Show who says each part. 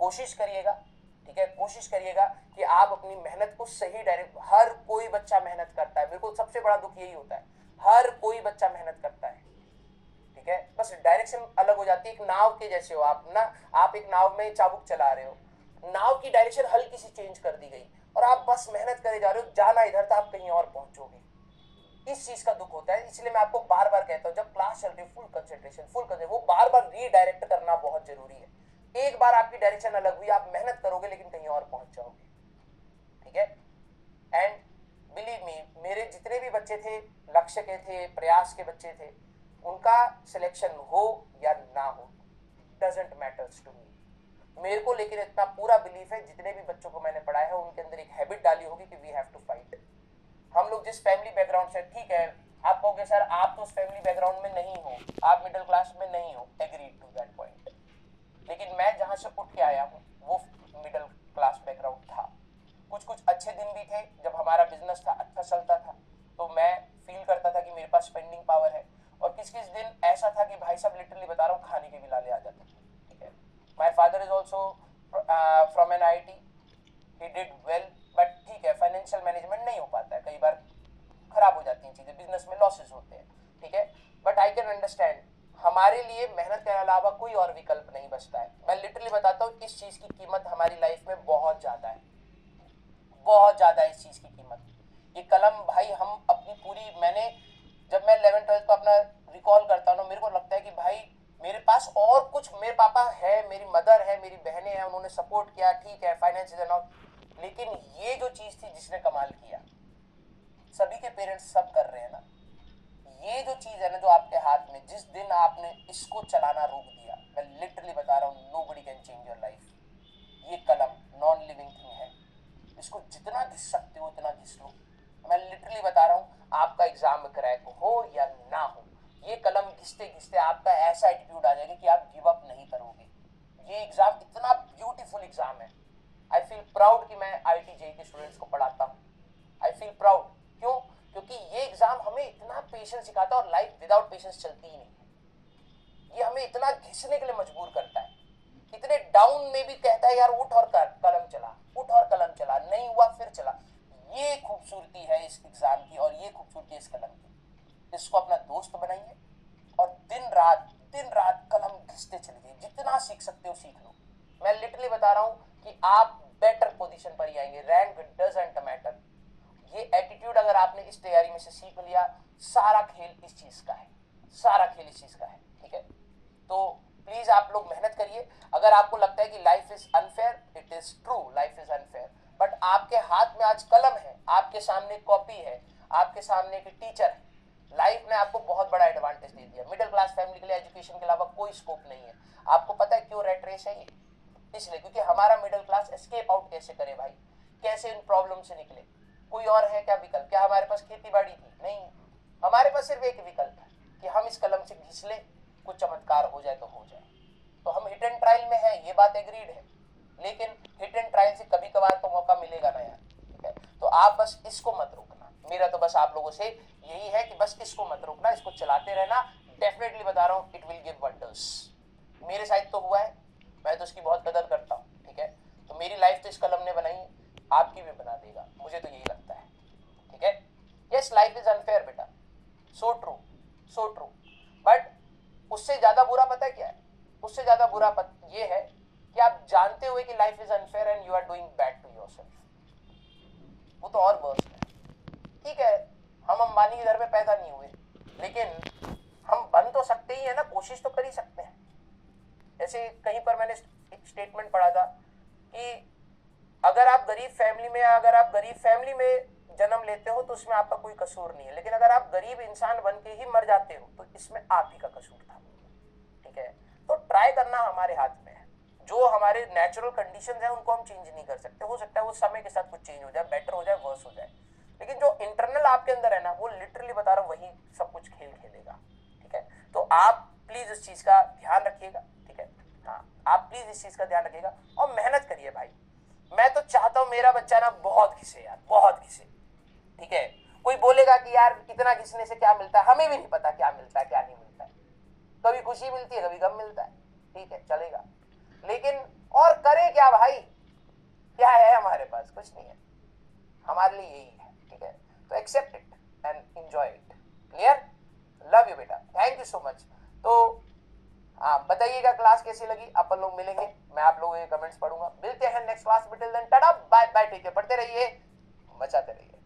Speaker 1: कोशिश करिएगा, ठीक है, कोशिश करिएगा कि आप अपनी मेहनत को सही डायरेक्ट, हर कोई बच्चा मेहनत करता है, मेरे को सबसे बड़ा दुख यही होता है, हर कोई बच्चा मेहनत करता है, ठीक है, बस डायरेक्शन अलग हो जाती है। एक नाव के जैसे हो आप ना, आप एक नाव में चाबुक चला रहे हो, नाव की डायरेक्शन हल्की सी चेंज कर दी गई और आप बस मेहनत करे जा रहे हो, जाना इधर था, आप कहीं और पहुंचोगे। इस चीज का दुख होता है, इसलिए मैं आपको बार बार कहता हूँ जब क्लास चल रही है फुल कंसंट्रेशन, वो बार बार रीडायरेक्ट करना बहुत जरूरी है। एक बार आपकी डायरेक्शन अलग हुई, आप मेहनत करोगे लेकिन कहीं और पहुंच जाओगे, ठीक है। एंड बिलीव मी, मेरे जितने भी बच्चे थे, लक्ष्य के थे, प्रयास के बच्चे थे, उनका सिलेक्शन हो या ना हो, डजंट मैटर्स टू मी। मेरे को लेकिन इतना पूरा बिलीफ है, जितने भी बच्चों को मैंने पढ़ाया है उनके अंदर एक हैबिट डाली होगी कि वी हैव टू फाइट। हम लोग जिस फैमिली बैकग्राउंड से, ठीक है, आप कहोगे सर आप तो उस फैमिली बैकग्राउंड में नहीं हो, आप मिडिल क्लास में नहीं हो, एग्रीड टू दैट पॉइंट, लेकिन मैं जहां से उठ के आया हूँ वो मिडिल क्लास बैकग्राउंड था। कुछ कुछ अच्छे दिन भी थे जब हमारा बिजनेस था, अच्छा चलता था, तो मैं फील करता था कि मेरे पास स्पेंडिंग पावर है, और किस किस दिन ऐसा था कि भाई साहब लिटरली बता रहा हूँ खाने के भी लाले आ जाते थे, ठीक है। My father is also from an IT, he did well, but ठीक है फाइनेंशियल मैनेजमेंट नहीं हो पाता है, कई बार खराब हो जाती हैं चीजें, बिजनेस में लॉसेस होते हैं, ठीक है, बट आई कैन अंडरस्टैंड, हमारे लिए मेहनत के अलावा कोई और विकल्प नहीं बचता है। मैं लिटरली बताता हूँ इस चीज की कीमत हमारी लाइफ में बहुत ज्यादा है, बहुत ज्यादा है इस चीज की कीमत। ये कलम भाई हम अपनी पूरी, जब मैं 11th-12th को अपना रिकॉल करता हूँ, मेरे को लगता है कि भाई मेरे पास और कुछ, मेरे पापा है, मेरी मदर है, मेरी बहनें हैं, उन्होंने सपोर्ट किया, ठीक है, फाइनेंशियल एंड ऑल, लेकिन ये जो चीज थी जिसने कमाल किया, सभी के पेरेंट्स सब कर रहे हैं ना, ये जो चीज है ना जो आपके हाथ में, जिस दिन आपने इसको चलाना रोक दिया, मैं लिटरली बता रहा हूँ, nobody can change your life. ये कलम नॉन लिविंग थिंग है, इसको जितना घिस सकते हो उतना घिस लो। मैं लिटरली बता रहा हूँ, आपका एग्जाम क्रैक हो या ना हो, ये कलम घिसते घिसते आपका ऐसा एटीट्यूड आ जाएगा कि आप गिव अप नहीं करोगे। ये एग्जाम इतना ब्यूटीफुल एग्जाम है, आई फील प्राउड कि मैं IIT-JEE के स्टूडेंट्स को पढ़ाता हूँ, आई फील प्राउड। क्यों? क्योंकि ये एग्जाम हमें इतना पेशेंस सिखाता है, और लाइफ विदाउट पेशेंस चलती ही नहीं। ये हमें इतना घिसने के लिए मजबूर करता है, इतने डाउन में भी कहता है यार उठ और कलम चला, उठ और कलम चला, नहीं हुआ फिर चला। ये खूबसूरती है इस एग्जाम की, और ये खूबसूरती है इस कलम की। इसको अपना दोस्त बनाइए और दिन रात कलम घिसते चलिए, जितना सीख सकते हो सीख लो। मैं लिटरली बता रहा हूँ कि आप बेटर पोजीशन पर ही आएंगे, रैंक डजंट मैटर। ये एटीट्यूड अगर आपने इस तैयारी में से सीख लिया, सारा खेल इस चीज का है, सारा खेल इस चीज का है, ठीक है। तो प्लीज आप लोग मेहनत करिए। अगर आपको लगता है कि life is unfair, it is true, life is unfair, but आपके हाथ में आज कलम है, आपके सामने कॉपी है, आपके सामने एक टीचर है। लाइफ ने आपको बहुत बड़ा एडवांटेज दे दिया। मिडिल क्लास फैमिली के लिए एजुकेशन के अलावा कोई स्कोप नहीं है। आपको पता है क्यों रेट रेस है ये? इसलिए क्योंकि हमारा मिडिल क्लास एस्केप आउट कैसे करे भाई, कैसे इन प्रॉब्लम से निकले। कोई और है क्या विकल्प? क्या हमारे पास खेती बाड़ी थी? नहीं, हमारे पास सिर्फ एक विकल्प है कि हम इस कलम से घिस ले, कुछ चमत्कार हो जाए तो हो जाए। तो हम हिट एंड ट्रायल में है, ये बात एग्रीड है, लेकिन हिट एंड ट्रायल से कभी कभार तो मौका मिलेगा ना यार, ठीक है। तो आप बस इसको मत रोकना, मेरा तो बस आप लोगों से यही है कि बस इसको मत रोकना, इसको चलाते रहना। डेफिनेटली बता रहा हूँ, इट विल गिव वंडर्स। मेरे साथ तो हुआ है, मैं तो इसकी बहुत कदर करता हूँ, ठीक है। तो मेरी लाइफ तो इस कलम ने बनाई, आपकी भी बना देगा, मुझे तो यही लगता है, ठीक है। यस, लाइफ इज अनफेयर बेटा, so true, so true, but उससे ज्यादा बुरा पता है क्या है? उससे ज्यादा बुरा ये है कि आप जानते हुए कि life is unfair and you are doing bad to yourself, वो तो और वर्स्ट है। ठीक है, हम अंबानी के घर में पैदा नहीं हुए, लेकिन हम बन तो सकते ही है ना, कोशिश तो कर ही सकते हैं। जैसे कहीं पर मैंने एक स्टेटमेंट पढ़ा था कि अगर आप गरीब फैमिली में जन्म लेते हो तो उसमें आपका कोई कसूर नहीं है, लेकिन अगर आप गरीब इंसान बन के ही मर जाते हो तो इसमें आप ही का कसूर था, ठीक है। तो ट्राई करना हमारे हाथ में है। जो हमारे नेचुरल कंडीशंस हैं उनको हम चेंज नहीं कर सकते, हो सकता है वो समय के साथ कुछ चेंज हो जाए, बेटर हो जाए, वर्स हो जाए, लेकिन जो इंटरनल आपके अंदर है ना, वो लिटरली बता रहा हूँ वही सब कुछ खेल खेलेगा, ठीक है। तो आप प्लीज इस चीज का ध्यान रखिएगा, ठीक है। हाँ, आप प्लीज इस चीज का ध्यान रखिएगा और मेहनत करिए भाई। मैं तो चाहता हूँ मेरा बच्चा ना बहुत घिसे यार, बहुत घिसे, ठीक है। कोई बोलेगा कि यार इतना घिसने से क्या मिलता है, हमें भी नहीं पता क्या मिलता है क्या नहीं मिलता है। कभी खुशी मिलती है, कभी गम मिलता है, ठीक है, चलेगा, लेकिन और करे क्या पास, कुछ नहीं है, हमारे लिए यही है, ठीक है, तो accept it and enjoy it. Clear? Love you बेटा, थैंक यू सो मच। तो हाँ बताइएगा क्लास कैसी लगी, अपन लोग मिलेंगे, मैं आप लोगों के कमेंट्स पढ़ूंगा, मिलते हैं नेक्स्ट क्लास में, till then tata bye bye, ठीक है, पढ़ते रहिए, बचाते रहिए।